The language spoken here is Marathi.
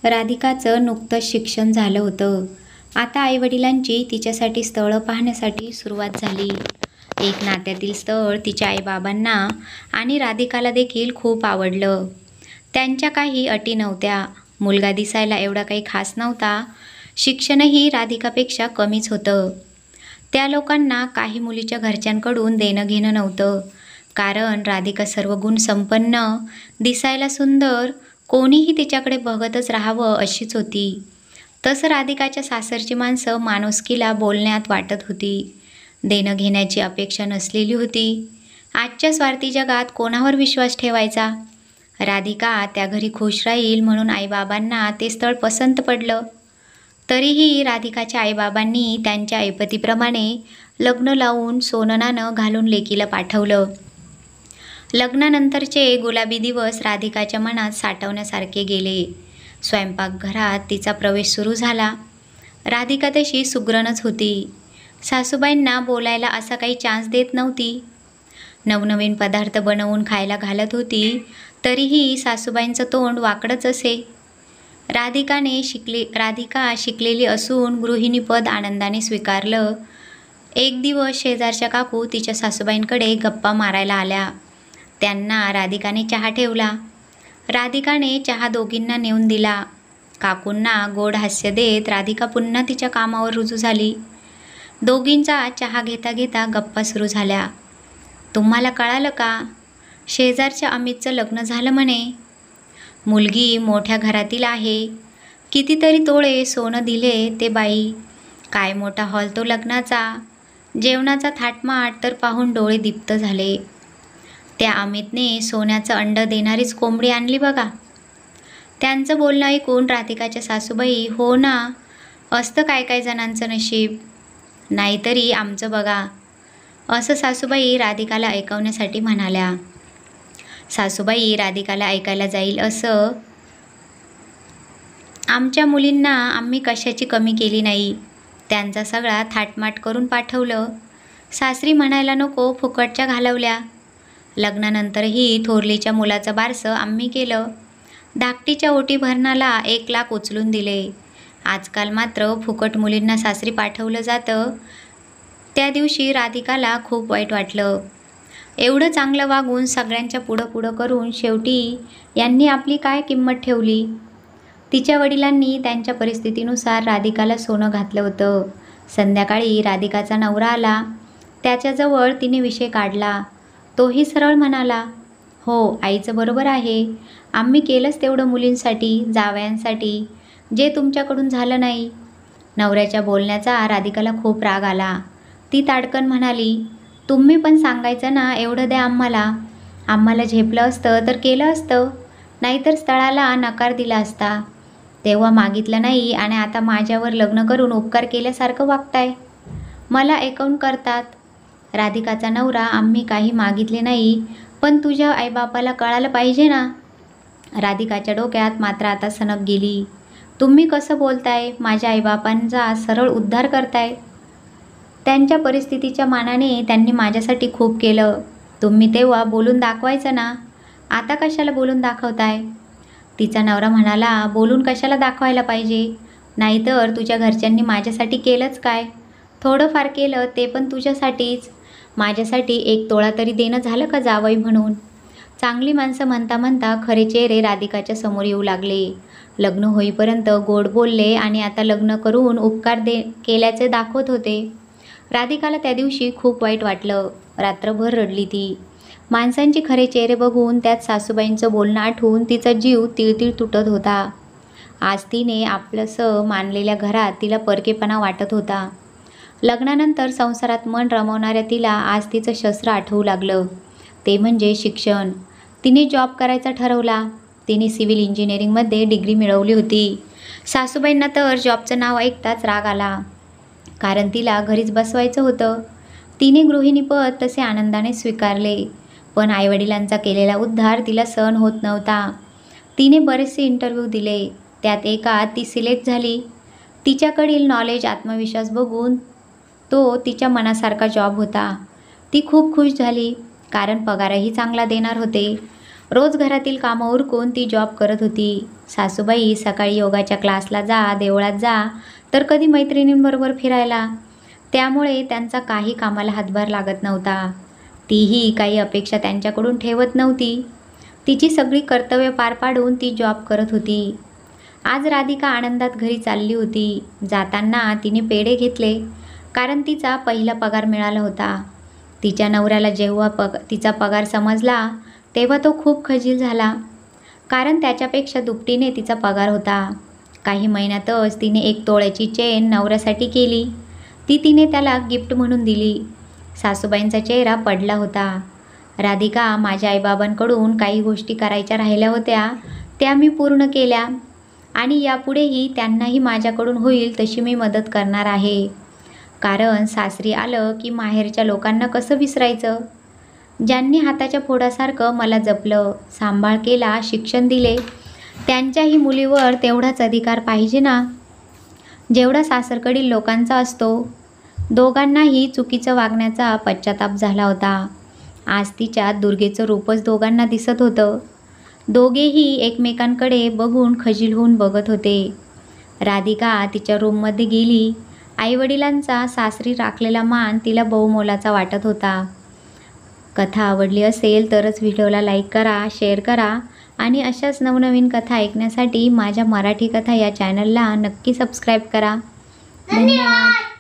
राधिकाचं नुकतंच शिक्षण झालं होतं. आता आईवडिलांची तिच्यासाठी स्थळं पाहण्यासाठी सुरुवात झाली. एक नात्यातील स्थळ तिच्या आईबाबांना आणि राधिकाला देखील खूप आवडलं. त्यांच्या काही अटी नव्हत्या. मुलगा दिसायला एवढा काही खास नव्हता. शिक्षणही राधिकापेक्षा कमीच होतं. त्या लोकांना काही मुलीच्या घरच्यांकडून देणं घेणं नव्हतं. कारण राधिका सर्व गुण संपन्न, दिसायला सुंदर, कोणीही तिच्याकडे बघतच राहावं अशीच होती. तसं राधिकाच्या सासरची माणसं माणुसकीला बोलण्यात वाटत होती. देणं घेण्याची अपेक्षा नसलेली होती. आजच्या स्वार्थी जगात कोणावर विश्वास ठेवायचा? राधिका त्या घरी खुश राहील म्हणून आईबाबांना ते स्थळ पसंत पडलं. तरीही राधिकाच्या आईबाबांनी त्यांच्या ऐपतीप्रमाणे लग्न लावून सोनं नाणं घालून लेकीला पाठवलं. लग्नानंतरचे गुलाबी दिवस राधिकाच्या मनात साठवण्यासारखे गेले. स्वयंपाकघरात तिचा प्रवेश सुरू झाला. राधिका तशी सुगरणच होती. सासूबाईंना बोलायला असा काही चान्स देत नव्हती. नवनवीन पदार्थ बनवून खायला घालत होती, तरीही सासूबाईंचं तोंड वाकडंच असे. राधिका शिकलेली असून गृहिणीपद आनंदाने स्वीकारलं. एक दिवस शेजारच्या काकू तिच्या सासूबाईंकडे गप्पा मारायला आल्या. त्यांना राधिकाने चहा ठेवला. राधिकाने चहा दोघींना नेऊन दिला. काकूंना गोड हास्य देत राधिका पुन्हा तिच्या कामावर रुजू झाली. दोघींचा चहा घेता घेता गप्पा सुरू झाल्या. तुम्हाला कळालं का? शेजारच्या अमितचं लग्न झालं म्हणे. मुलगी मोठ्या घरातील आहे. कितीतरी तोळे सोनं दिले ते बाई. काय मोठा हॉल तो लग्नाचा. जेवणाचा थाटमाट तर पाहून डोळे दीप्त झाले. त्या अमितने सोन्याचं अंड देणारीच कोंबडी आणली बघा. त्यांचं बोलणं ऐकून राधिकाच्या सासूबाई, हो ना, असतं काय काय जणांचं नशीब, नाहीतरी आमचं बघा, असं सासूबाई राधिकाला ऐकवण्यासाठी म्हणाल्या. सासूबाई राधिकाला ऐकायला जाईल असं आमच्या मुलींना आम्ही कशाची कमी केली नाही. त्यांचा सगळा थाटमाट करून पाठवलं. सासरी म्हणायला नको फुकटच्या घालवल्या. लग्नानंतरही थोरलीच्या मुलाचं बारसं आम्ही केलं. धाकटीच्या ओटी भरणाला 1 लाख उचलून दिले. आजकाल मात्र फुकट मुलींना सासरी पाठवलं जातं. त्या दिवशी राधिकाला खूप वाईट वाटलं. एवढं चांगलं वागून सगळ्यांच्या पुढं करून शेवटी यांनी आपली काय किंमत ठेवली? तिच्या वडिलांनी त्यांच्या परिस्थितीनुसार राधिकाला सोनं घातलं होतं. संध्याकाळी राधिकाचा नवरा आला. त्याच्याजवळ तिने विषय काढला. तोही सरळ म्हणाला, हो, आईचं बरोबर आहे. आम्ही केलंच तेवढं मुलींसाठी, जावयांसाठी, जे तुमच्याकडून झालं नाही. नवऱ्याच्या बोलण्याचा राधिकाला खूप राग आला. ती ताडकन म्हणाली, तुम्ही पण सांगायचं ना, एवढं द्या आम्हाला. आम्हाला झेपलं असतं तर केलं असतं, नाहीतर स्थळाला नकार दिला असता. तेव्हा मागितलं नाही आणि आता माझ्यावर लग्न करून उपकार केल्यासारखं वागताय. मला ऐकून करतात. राधिकाचा नवरा, आम्ही काही मागितले नाही, पण तुझ्या आईबापाला कळालं पाहिजे ना. राधिकाच्या डोक्यात मात्र आता सनक गेली. तुम्ही कसं बोलताय? माझ्या आईबापांचा सरळ उद्धार करताय. त्यांच्या परिस्थितीच्या मानाने त्यांनी माझ्यासाठी खूप केलं. तुम्ही तेव्हा बोलून दाखवायचं ना. आता कशाला बोलून दाखवताय? तिचा नवरा म्हणाला, बोलून कशाला दाखवायला पाहिजे? नाहीतर तुझ्या घरच्यांनी माझ्यासाठी केलंच काय? थोडंफार केलं ते पण तुझ्यासाठीच. माझ्यासाठी 1 तोळा तरी देणं झालं का जावई म्हणून? चांगली माणसं म्हणता म्हणता खरे चेहरे राधिकाच्या समोर येऊ लागले. लग्न होईपर्यंत गोड बोलले आणि आता लग्न करून उपकार केल्याचे दाखवत होते. राधिकाला त्या दिवशी खूप वाईट वाटलं. रात्रभर रडली ती. माणसांचे खरे चेहरे बघून, त्यात सासूबाईंचं बोलणं आठवून तिचा जीव तिळतिळ तुटत होता. आज तिने आपलंसं मानलेल्या घरात तिला परकेपणा वाटत होता. लग्नानंतर संसारात मन रमवणाऱ्या तिला आज तिचं शस्त्र आठवू लागलं. ते म्हणजे शिक्षण. तिने जॉब करायचा ठरवला. तिने सिव्हिल इंजिनिअरिंगमध्ये डिग्री मिळवली होती. सासूबाईंना तर जॉबचं नाव ऐकताच राग आला, कारण तिला घरीच बसवायचं होतं. तिने गृहिणीपद तसे आनंदाने स्वीकारले, पण आईवडिलांचा केलेला उद्धार तिला सहन होत नव्हता. तिने बरेचसे इंटरव्ह्यू दिले. त्यात एकात ती सिलेक्ट झाली. तिच्याकडील नॉलेज, आत्मविश्वास बघून तो तिच्या मनासारखा जॉब होता. ती खूप खुश झाली, कारण पगारही चांगला देणार होते. रोज घरातील कामं उरकून ती जॉब करत होती. सासूबाई सकाळी योगाच्या क्लासला जा, देवळात जा, तर कधी मैत्रिणींबरोबर फिरायला. त्यामुळे त्यांचा काही कामाला हातभार लागत नव्हता. तीही काही अपेक्षा त्यांच्याकडून ठेवत नव्हती. तिची सगळी कर्तव्य पार पाडून ती जॉब करत होती. आज राधिका आनंदात घरी चालली होती. जाताना तिने पेढे घेतले, कारण तिचा पहिला पगार मिळाला होता. तिच्या नवऱ्याला जेव्हा तिचा पगार समजला तेव्हा तो खूप खजील झाला, कारण त्याच्यापेक्षा दुपटीने तिचा पगार होता. काही महिन्यातच तिने 1 तोळ्याची चेन नवऱ्यासाठी केली. ती तिने त्याला गिफ्ट म्हणून दिली. सासूबाईंचा चेहरा पडला होता. राधिका, माझ्या आईबाबांकडून काही गोष्टी करायच्या राहिल्या होत्या, त्या मी पूर्ण केल्या आणि यापुढेही त्यांनाही माझ्याकडून होईल तशी मी मदत करणार आहे. कारण सासरी आलं की माहेरच्या लोकांना कसं विसरायचं? ज्यांनी हाताच्या फोडासारखं मला जपलं, सांभाळ केला, शिक्षण दिले, त्यांच्याही मुलीवर तेवढाच अधिकार पाहिजे ना, जेवढा सासरकडील लोकांचा असतो. दोघांनाही चुकीचं वागण्याचा पश्चाताप झाला होता. आज तिच्यात दुर्गेचं रूपच दोघांना दिसत होतं. दोघेही एकमेकांकडे बघून खजील होऊन बघत होते. राधिका तिच्या रूममध्ये गेली. आईवडिलांचा सासरी राखलेला मान तिला बहुमोलाचा वाटत होता. कथा आवडली असेल तरच व्हिडिओला लाईक करा, शेअर करा आणि अशाच नवनवीन कथा ऐकण्यासाठी माझ्या मराठी कथा या चॅनलला नक्की सबस्क्राईब करा. धन्यवाद.